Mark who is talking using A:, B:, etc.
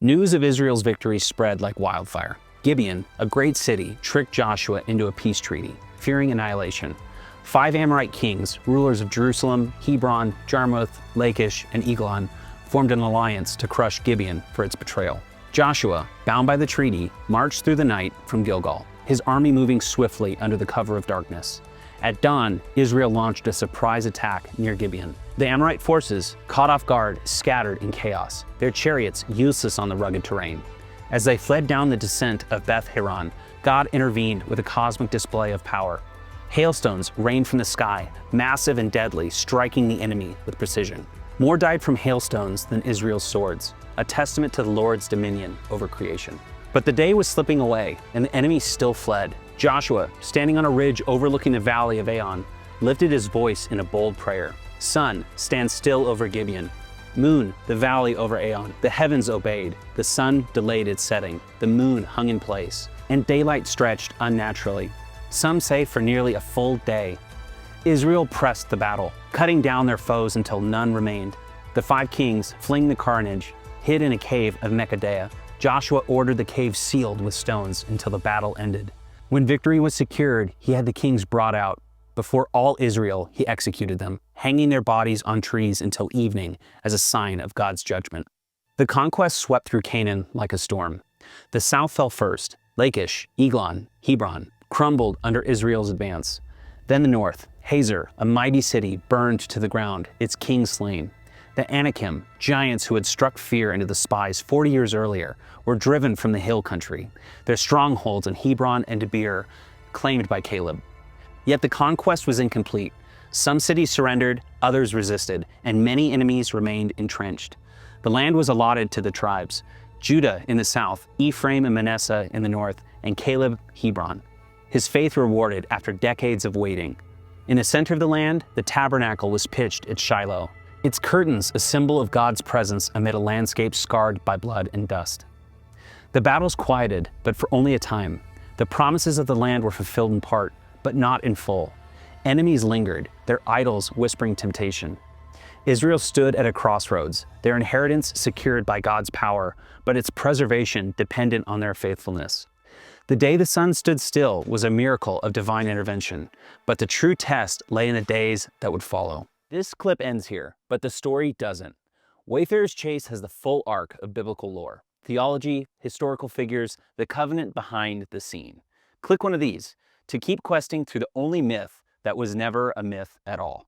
A: News of Israel's victory spread like wildfire. Gibeon, a great city, tricked Joshua into a peace treaty, fearing annihilation. 5 Amorite kings, rulers of Jerusalem, Hebron, Jarmuth, Lachish, and Eglon, formed an alliance to crush Gibeon for its betrayal. Joshua, bound by the treaty, marched through the night from Gilgal, his army moving swiftly under the cover of darkness. At dawn, Israel launched a surprise attack near Gibeon. The Amorite forces, caught off guard, scattered in chaos, their chariots useless on the rugged terrain. As they fled down the descent of Beth Horon, God intervened with a cosmic display of power. Hailstones rained from the sky, massive and deadly, striking the enemy with precision. More died from hailstones than Israel's swords, a testament to the Lord's dominion over creation. But the day was slipping away, and the enemy still fled. Joshua, standing on a ridge overlooking the valley of Aon, lifted his voice in a bold prayer. Sun, stand still over Gibeon. Moon, the valley over Aon. The heavens obeyed. The sun delayed its setting. The moon hung in place, and daylight stretched unnaturally. Some say for nearly a full day. Israel pressed the battle, cutting down their foes until none remained. The 5 kings, fleeing the carnage, hid in a cave of Mekadea. Joshua ordered the cave sealed with stones until the battle ended. When victory was secured, he had the kings brought out. Before all Israel, he executed them, hanging their bodies on trees until evening as a sign of God's judgment. The conquest swept through Canaan like a storm. The south fell first. Lachish, Eglon, Hebron crumbled under Israel's advance. Then the north, Hazor, a mighty city, burned to the ground, its king slain. The Anakim, giants who had struck fear into the spies 40 years earlier, were driven from the hill country, their strongholds in Hebron and Debir claimed by Caleb. Yet the conquest was incomplete. Some cities surrendered, others resisted, and many enemies remained entrenched. The land was allotted to the tribes: Judah in the south, Ephraim and Manasseh in the north, and Caleb, Hebron. His faith rewarded after decades of waiting. In the center of the land, the tabernacle was pitched at Shiloh, its curtains a symbol of God's presence amid a landscape scarred by blood and dust. The battles quieted, but for only a time. The promises of the land were fulfilled in part, but not in full. Enemies lingered, their idols whispering temptation. Israel stood at a crossroads, their inheritance secured by God's power, but its preservation dependent on their faithfulness. The day the sun stood still was a miracle of divine intervention, but the true test lay in the days that would follow. This clip ends here, but the story doesn't. Wayfarers Chase has the full arc of biblical lore: theology, historical figures, the covenant behind the scene. Click one of these to keep questing through the only myth that was never a myth at all.